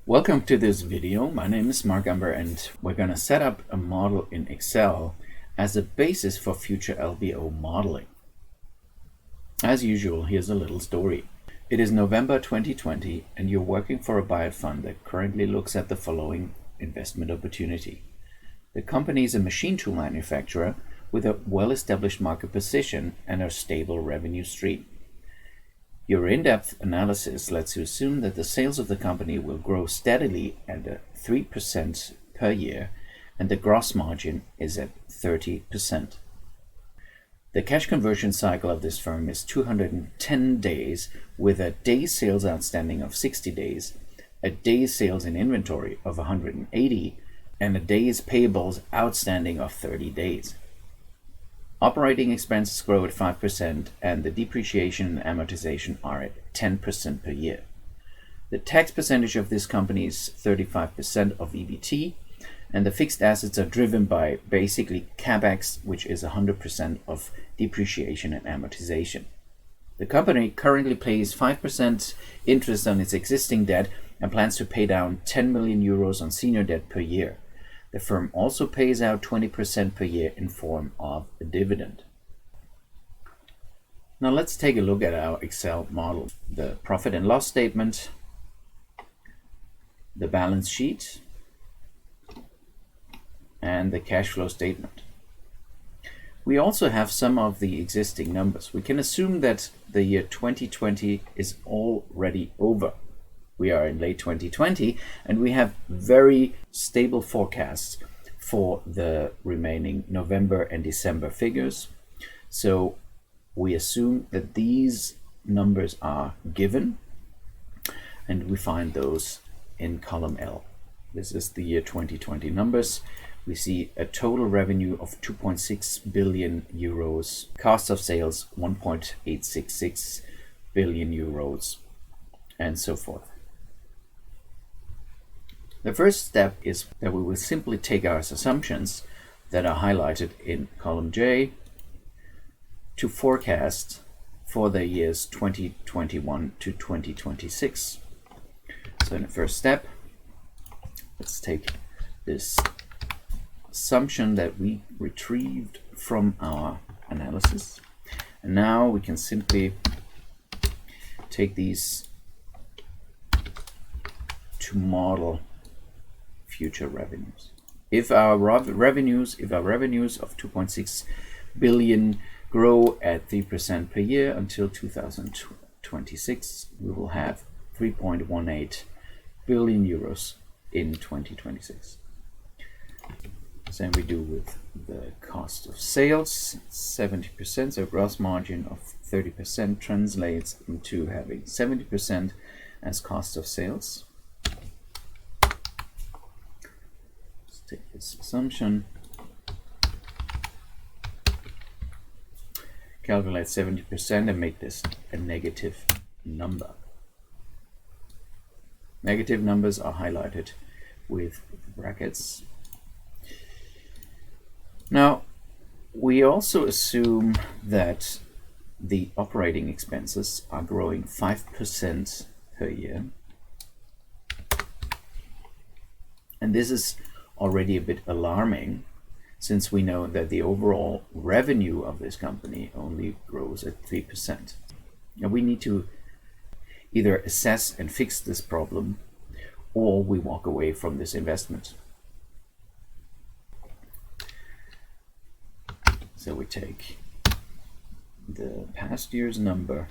Welcome to this video. My name is Mark Amber and we're going to set up a model in Excel as a basis for future LBO modeling. As usual, here's a little story. It is November 2020 and you're working for a buyout fund that currently looks at the following investment opportunity. The company is a machine tool manufacturer with a well-established market position and a stable revenue stream. Your in-depth analysis lets you assume that the sales of the company will grow steadily at 3% per year and the gross margin is at 30%. The cash conversion cycle of this firm is 210 days with a days sales outstanding of 60 days, a days sales in inventory of 180, and a days payables outstanding of 30 days. Operating expenses grow at 5% and the depreciation and amortization are at 10% per year. The tax percentage of this company is 35% of EBT, and the fixed assets are driven by basically capex, which is 100% of depreciation and amortization. The company currently pays 5% interest on its existing debt and plans to pay down 10 million euros on senior debt per year. The firm also pays out 20% per year in form of a dividend. Now let's take a look at our Excel model. The profit and loss statement, the balance sheet, and the cash flow statement. We also have some of the existing numbers. We can assume that the year 2020 is already over. We are in late 2020 and we have very stable forecasts for the remaining November and December figures. So we assume that these numbers are given and we find those in column L. This is the year 2020 numbers. We see a total revenue of 2.6 billion euros, cost of sales 1.866 billion euros, and so forth. The first step is that we will simply take our assumptions that are highlighted in column J to forecast for the years 2021 to 2026. So in the first step, let's take this assumption that we retrieved from our analysis. And now we can simply take these to model future revenues. If our revenues of 2.6 billion grow at 3% per year until 2026, we will have 3.18 billion euros in 2026. Same we do with the cost of sales, 70%, so gross margin of 30% translates into having 70% as cost of sales. Take this assumption, calculate 70% and make this a negative number. Negative numbers are highlighted with brackets. Now, we also assume that the operating expenses are growing 5% per year. And this is already a bit alarming since we know that the overall revenue of this company only grows at 3%. Now we need to either assess and fix this problem or we walk away from this investment. So we take the past year's number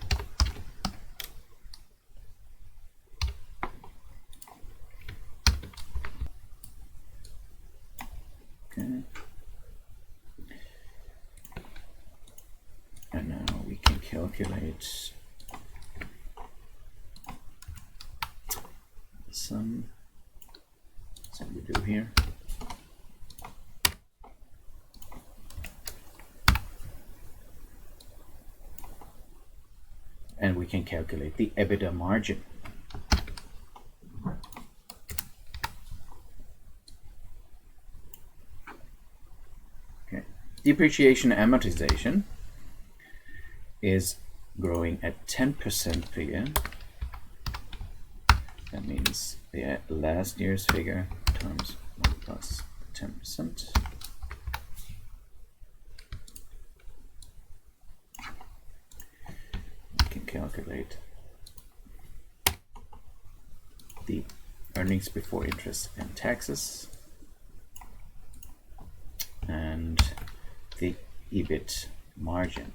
and now we can calculate the sum. So we do here. And we can calculate the EBITDA margin. Depreciation and amortization is growing at 10% per year. That means the last year's figure times 1 plus 10%. We can calculate the earnings before interest and taxes and the EBIT margin.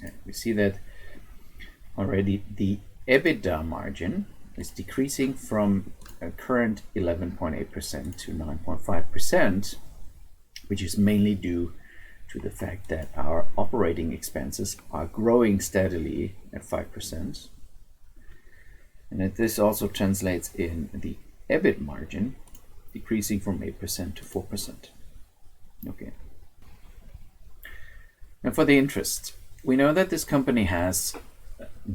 Okay, we see that already the EBITDA margin is decreasing from a current 11.8% to 9.5%, which is mainly due to the fact that our operating expenses are growing steadily at 5%. And that this also translates in the EBIT margin decreasing from 8% to 4%. Okay. And for the interest, we know that this company has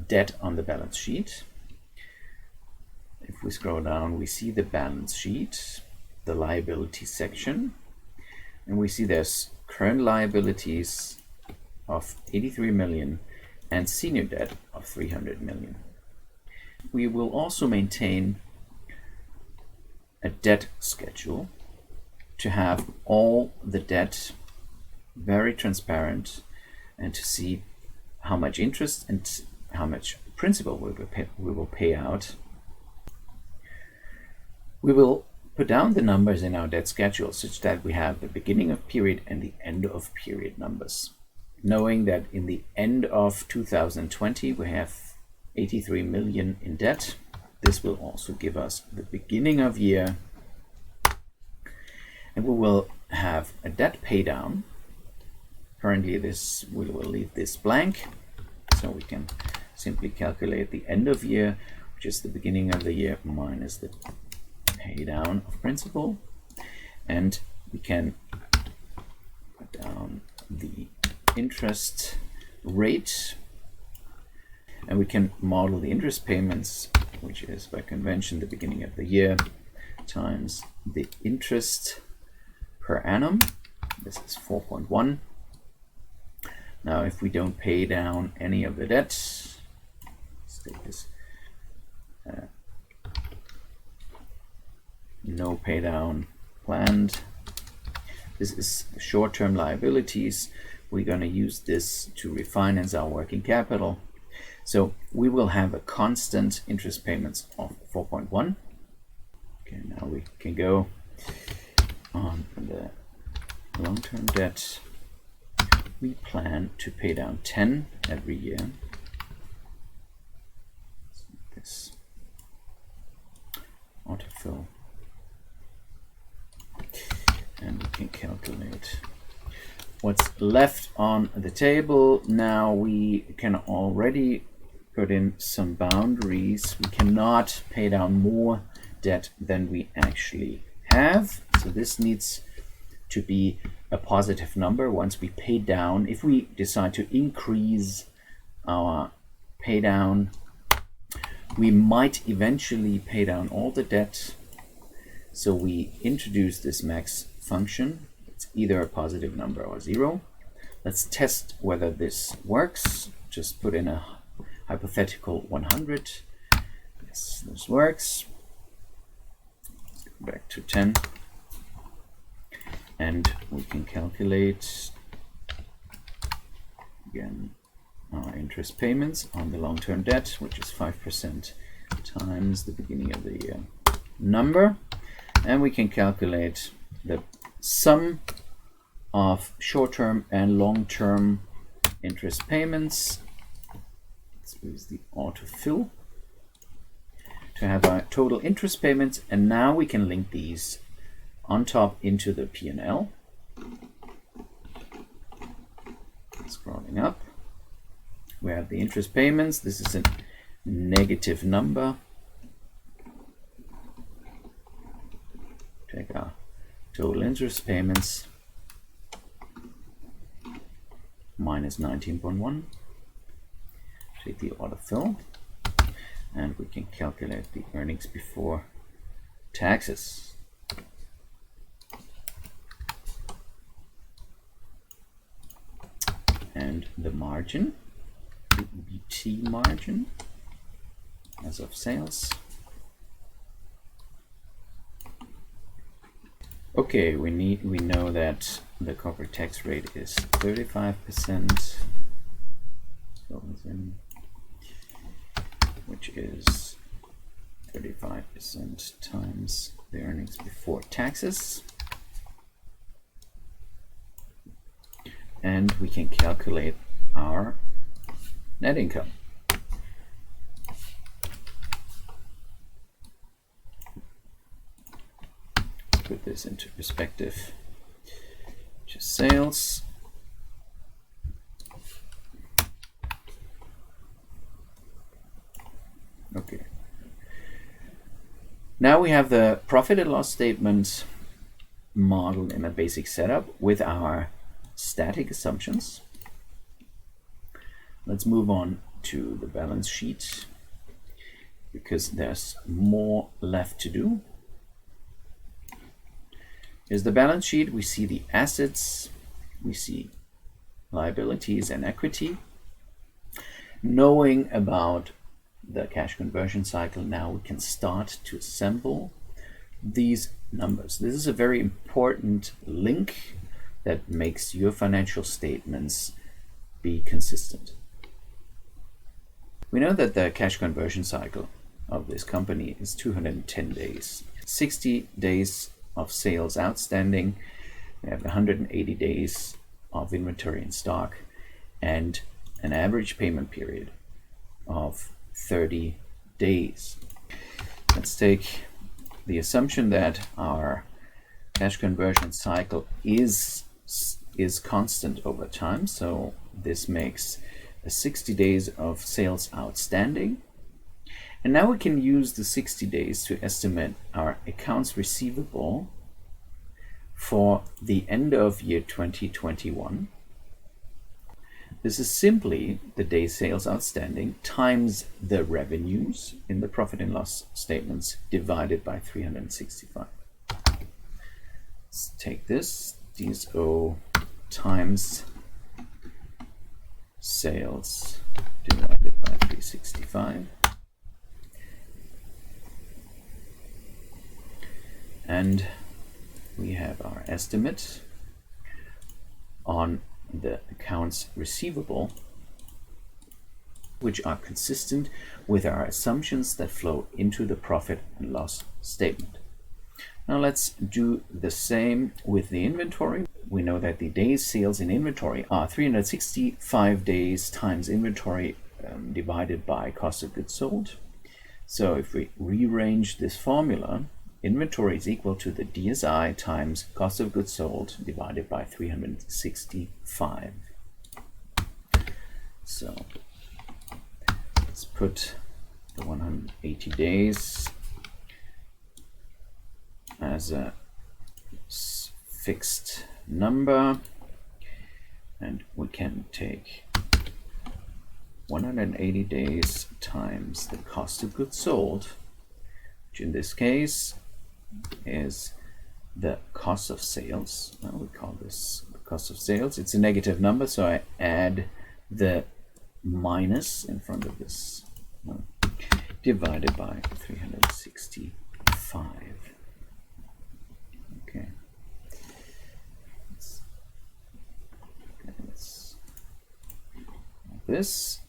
debt on the balance sheet. If we scroll down, we see the balance sheet, the liability section, and we see there's current liabilities of 83 million and senior debt of 300 million. We will also maintain a debt schedule to have all the debt very transparent and to see how much interest and how much principal we will pay out. We will put down the numbers in our debt schedule such that we have the beginning of period and the end of period numbers. Knowing that in the end of 2020 we have 83 million in debt, this will also give us the beginning of year, and we will have a debt pay down. Currently we will leave this blank, so we can simply calculate the end of year, which is the beginning of the year minus the pay down of principal, and we can put down the interest rate, and we can model the interest payments, which is by convention the beginning of the year times the interest per annum. This is 4.1. Now if we don't pay down any of the debt, let's take this no pay down planned. This is short-term liabilities. We're going to use this to refinance our working capital. So we will have a constant interest payments of 4.1. Okay, now we can go on the long-term debt. We plan to pay down 10 every year. This autofill. And we can calculate what's left on the table. Now we can already put in some boundaries. We cannot pay down more debt than we actually have. So this needs to be a positive number once we pay down. If we decide to increase our pay down, we might eventually pay down all the debt. So we introduce this max function. It's either a positive number or 0. Let's test whether this works. Just put in a hypothetical 100. Yes, this works. Let's go back to 10. And we can calculate again our interest payments on the long-term debt, which is 5% times the beginning of the year number. And we can calculate the sum of short-term and long-term interest payments. Let's use the autofill to have our total interest payments, and now we can link these on top into the P&L. Scrolling up, we have the interest payments. This is a negative number. Take our total interest payments minus 19.1. Take the autofill, and we can calculate the earnings before taxes. and the margin, the EBT margin as of sales. Okay, we know that the corporate tax rate is 35%, which is 35% times the earnings before taxes. And we can calculate our net income. Put this into perspective. Just sales. Okay. Now we have the profit and loss statement modeled in a basic setup with our static assumptions. Let's move on to the balance sheet because there's more left to do. Here's the balance sheet. We see the assets, we see liabilities and equity. Knowing about the cash conversion cycle, now we can start to assemble these numbers. This is a very important link that makes your financial statements be consistent. We know that the cash conversion cycle of this company is 210 days. 60 days of sales outstanding. We have 180 days of inventory in stock and an average payment period of 30 days. Let's take the assumption that our cash conversion cycle is constant over time. So this makes 60 days of sales outstanding. And now we can use the 60 days to estimate our accounts receivable for the end of year 2021. This is simply the days sales outstanding times the revenues in the profit and loss statements divided by 365. Let's take this, DSO times sales divided by 365. And we have our estimate on the accounts receivable, which are consistent with our assumptions that flow into the profit and loss statement. Now let's do the same with the inventory. We know that the days sales in inventory are 365 days times inventory divided by cost of goods sold. So if we rearrange this formula, inventory is equal to the DSI times cost of goods sold divided by 365. So let's put the 180 days as a fixed number, and we can take 180 days times the cost of goods sold, which in this case is the cost of sales. Well, we call this the cost of sales. It's a negative number, so I add the minus in front of this, divided by 365. Okay. Let's this.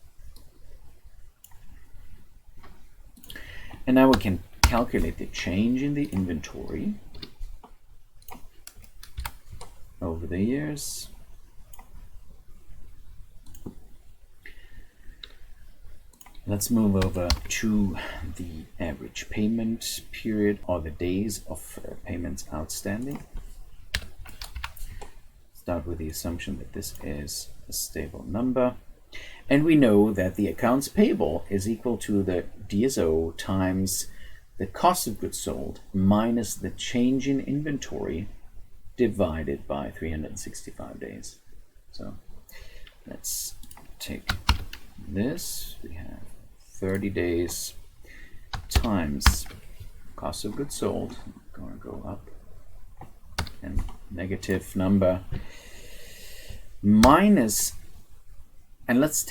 And now we can calculate the change in the inventory over the years. Let's move over to the average payment period, or the days of payments outstanding. Start with the assumption that this is a stable number. And we know that the accounts payable is equal to the DSO times the cost of goods sold minus the change in inventory divided by 365 days. So let's take this. We have 30 days times cost of goods sold. I'm going to go up, and negative number minus And let's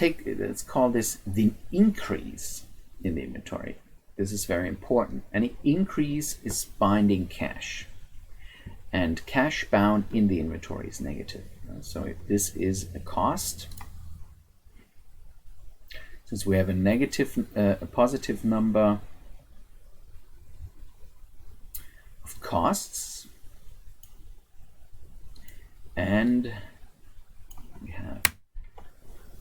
call this the increase in the inventory. This is very important. Any increase is binding cash, and cash bound in the inventory is negative. So if this is a cost, since we have a positive number of costs, and we have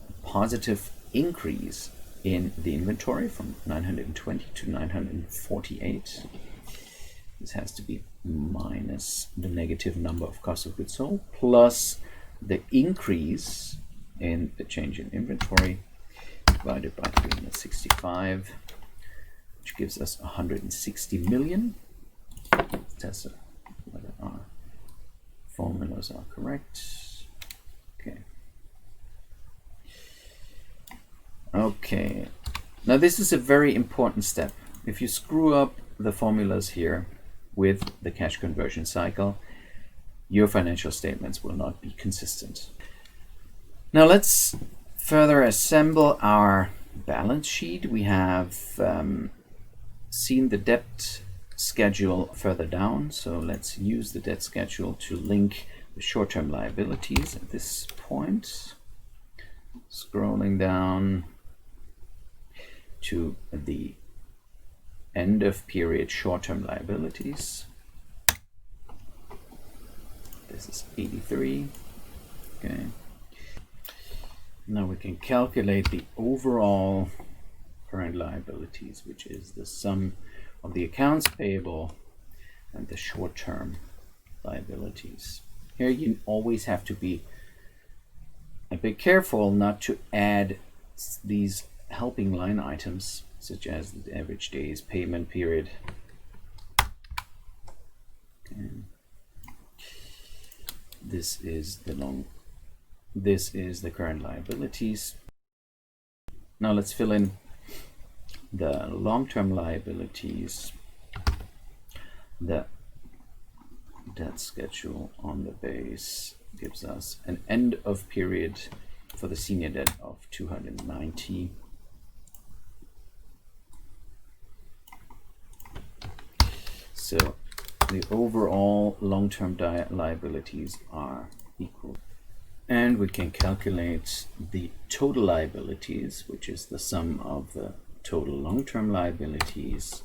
a positive increase in the inventory from 920 to 948. This has to be minus the negative number of cost of goods sold plus the increase in the change in inventory divided by 365, which gives us 160 million. Let's test whether our formulas are correct. Okay. Now this is a very important step. If you screw up the formulas here with the cash conversion cycle, your financial statements will not be consistent. Now let's further assemble our balance sheet. We have seen the debt schedule further down, so let's use the debt schedule to link the short-term liabilities at this point. Scrolling down to the end of period short-term liabilities. This is 83. Okay. Now we can calculate the overall current liabilities, which is the sum of the accounts payable and the short-term liabilities. Here you always have to be a bit careful not to add these helping line items, such as the average days payment period. Okay. This is the current liabilities. Now let's fill in the long-term liabilities. The debt schedule on the base gives us an end of period for the senior debt of 290. So the overall long-term liabilities are equal. And we can calculate the total liabilities, which is the sum of the total long-term liabilities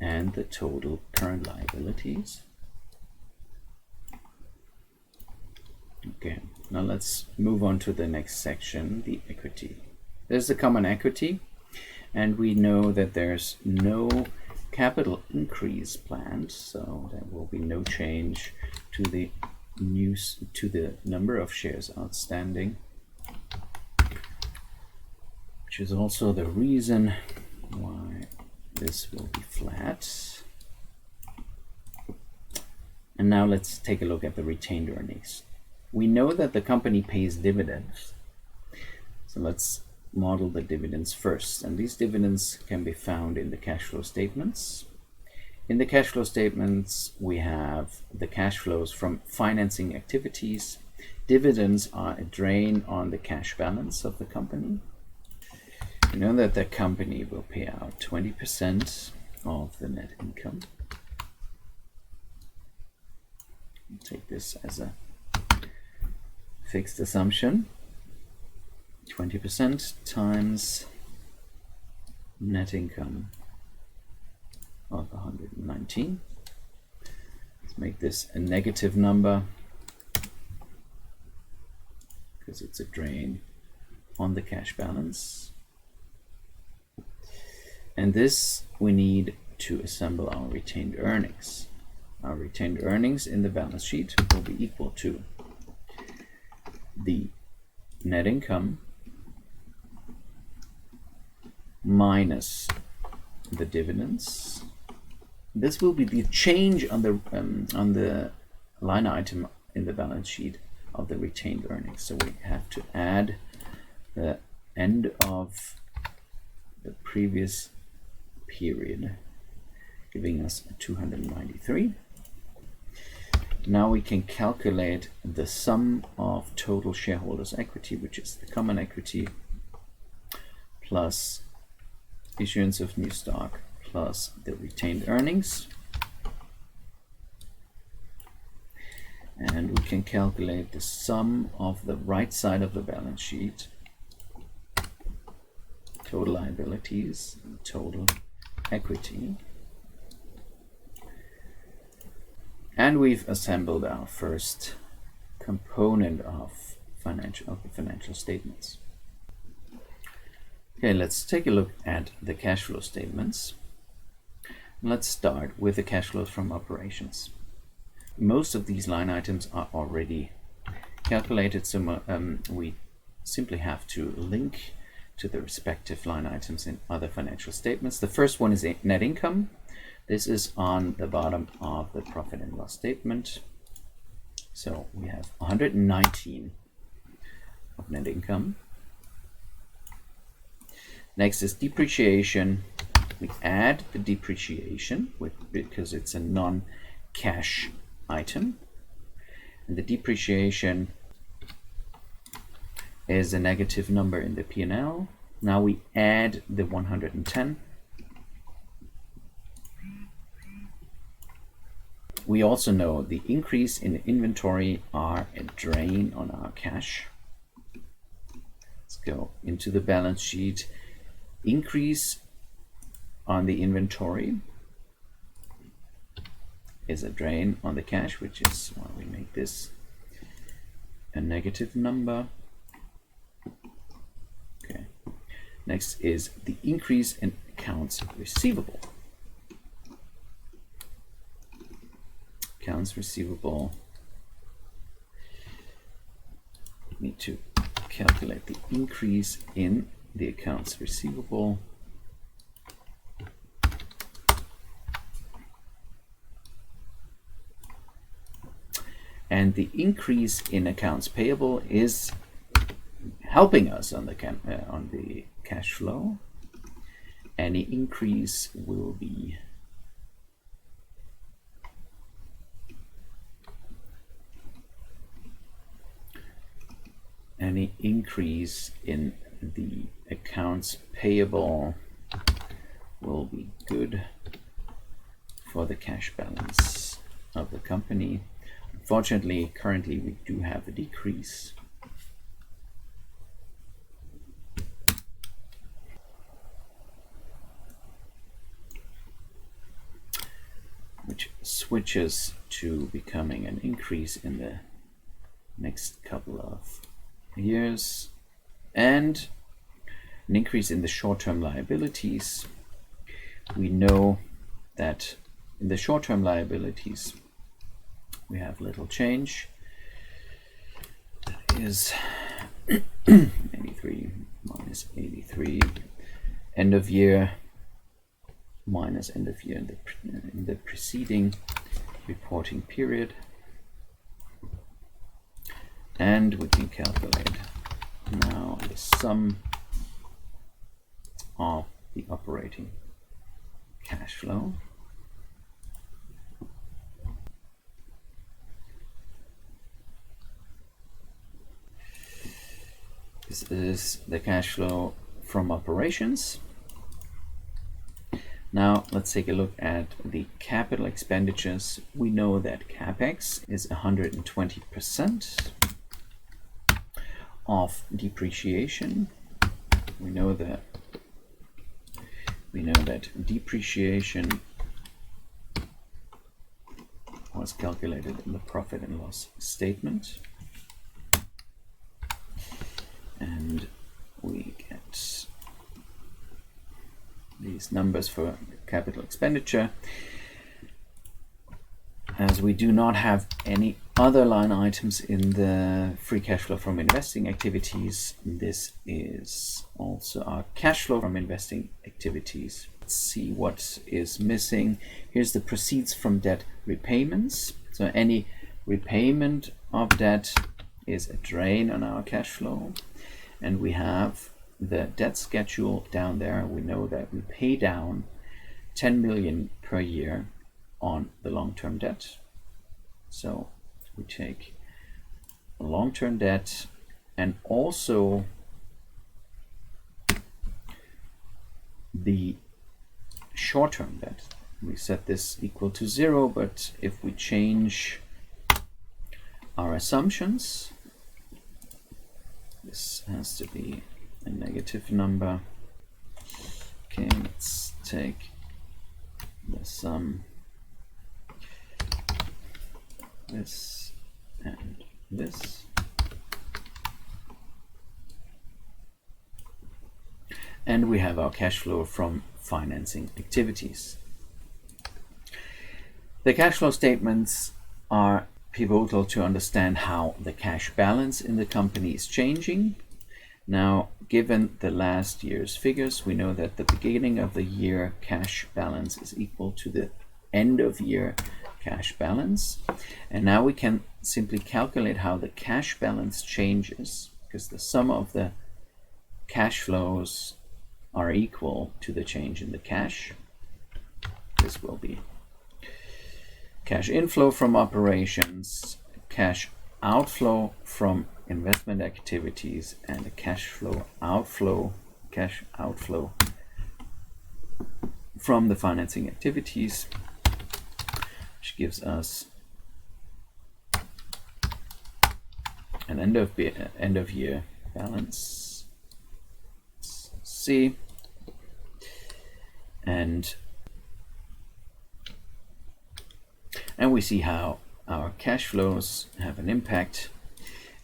and the total current liabilities. Okay, now let's move on to the next section, the equity. There's the common equity, and we know that there's no capital increase planned, so there will be no change to the number of shares outstanding, which is also the reason why this will be flat. And now let's take a look at the retained earnings. We know that the company pays dividends, so let's model the dividends first, and these dividends can be found in the cash flow statements. In the cash flow statements, we have the cash flows from financing activities. Dividends are a drain on the cash balance of the company. We know that the company will pay out 20% of the net income. We'll take this as a fixed assumption. 20% times net income of 119. Let's make this a negative number because it's a drain on the cash balance. And this we need to assemble our retained earnings. Our retained earnings in the balance sheet will be equal to the net income minus the dividends. This will be the change on the line item in the balance sheet of the retained earnings. So we have to add the end of the previous period, giving us 293. Now we can calculate the sum of total shareholders' equity, which is the common equity, plus issuance of new stock, plus the retained earnings. And we can calculate the sum of the right side of the balance sheet, total liabilities, and total equity. And we've assembled our first component of the financial statements. Okay, let's take a look at the cash flow statements. Let's start with the cash flows from operations. Most of these line items are already calculated, so we simply have to link to the respective line items in other financial statements. The first one is net income. This is on the bottom of the profit and loss statement. So we have 119 of net income. Next is depreciation. We add the depreciation because it's a non-cash item, and the depreciation is a negative number in the P&L. Now we add the 110. We also know the increase in the inventory are a drain on our cash. Let's go into the balance sheet. Increase on the inventory is a drain on the cash, which is why we make this a negative number. Okay. Next is the increase in accounts receivable. Accounts receivable. We need to calculate the increase in the accounts receivable. And the increase in accounts payable is helping us on the cash flow. Any increase will be any increase in the accounts payable will be good for the cash balance of the company. Unfortunately, currently we do have a decrease. Which switches to becoming an increase in the next couple of years, and an increase in the short-term liabilities. We know that in the short-term liabilities we have little change. That is 83 minus 83, end of year minus end of year in the preceding reporting period. And we can calculate now the sum of the operating cash flow. This is the cash flow from operations. Now let's take a look at the capital expenditures. We know that capex is 120% of depreciation. We know that depreciation was calculated in the profit and loss statement, and we get these numbers for capital expenditure. As we do not have any other line items in the free cash flow from investing activities, this is also our cash flow from investing activities. Let's see what is missing. Here's the proceeds from debt repayments. So any repayment of debt is a drain on our cash flow. And we have the debt schedule down there. We know that we pay down 10 million per year on the long-term debt. So we take long-term debt and also the short-term debt. We set this equal to 0, but if we change our assumptions, this has to be a negative number. Okay, let's take the sum, this and this. And we have our cash flow from financing activities. The cash flow statements are pivotal to understand how the cash balance in the company is changing. Now, given the last year's figures, we know that the beginning of the year cash balance is equal to the end of year cash balance. And now we can simply calculate how the cash balance changes, because the sum of the cash flows are equal to the change in the cash. This will be cash inflow from operations, cash outflow from investment activities, and a cash outflow from the financing activities, which gives us an end of year balance C, and we see how our cash flows have an impact.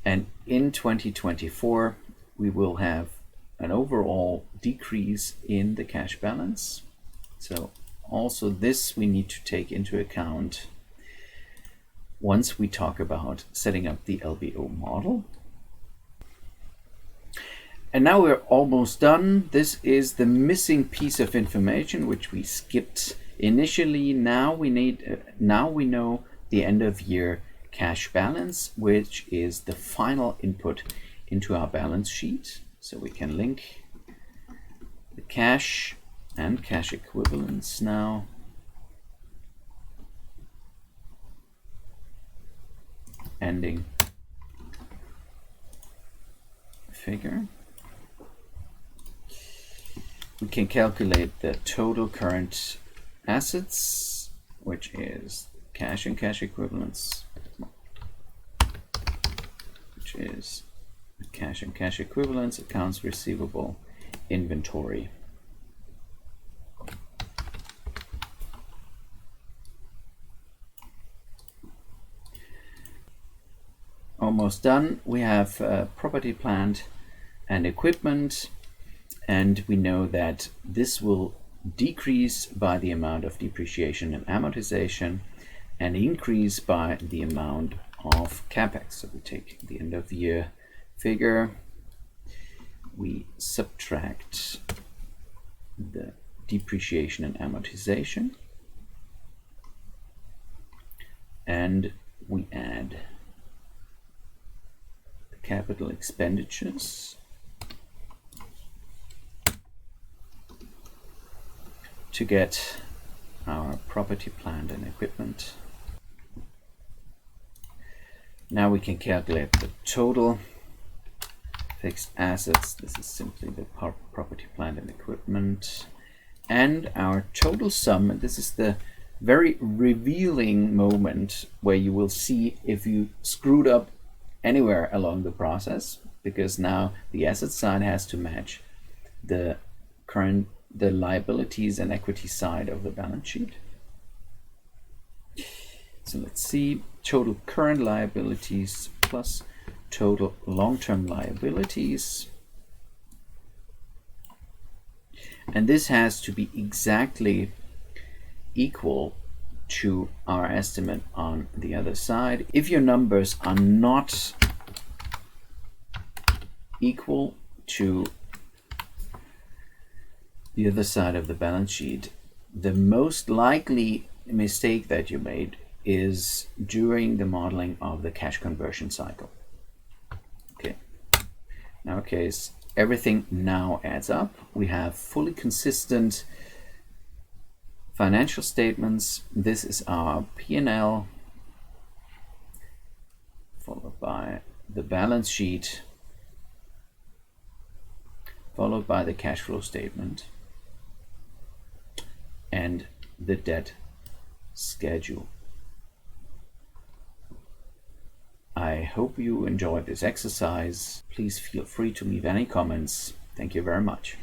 And in 2024, we will have an overall decrease in the cash balance. So also this we need to take into account once we talk about setting up the LBO model. And now we're almost done. This is the missing piece of information which we skipped initially. Now we know the end of year cash balance, which is the final input into our balance sheet. So we can link the cash and cash equivalents now. Ending figure. We can calculate the total current assets, which is cash and cash equivalents, which is cash and cash equivalents, accounts receivable, inventory. Almost done. We have property, plant, and equipment, and we know that this will decrease by the amount of depreciation and amortization and increase by the amount of capex. So we take the end of year figure, we subtract the depreciation and amortization, and we add the capital expenditures to get our property, plant, and equipment. Now we can calculate the total fixed assets. This is simply the property, plant, and equipment, and our total sum. And this is the very revealing moment where you will see if you screwed up anywhere along the process, because now the asset side has to match the liabilities and equity side of the balance sheet. So let's see, total current liabilities plus total long-term liabilities. And this has to be exactly equal to our estimate on the other side. If your numbers are not equal to the other side of the balance sheet, the most likely mistake that you made is during the modeling of the cash conversion cycle. Okay, in our case, everything now adds up. We have fully consistent financial statements. This is our P&L, by the balance sheet, followed by the cash flow statement and the debt schedule. I hope you enjoyed this exercise. Please feel free to leave any comments. Thank you very much.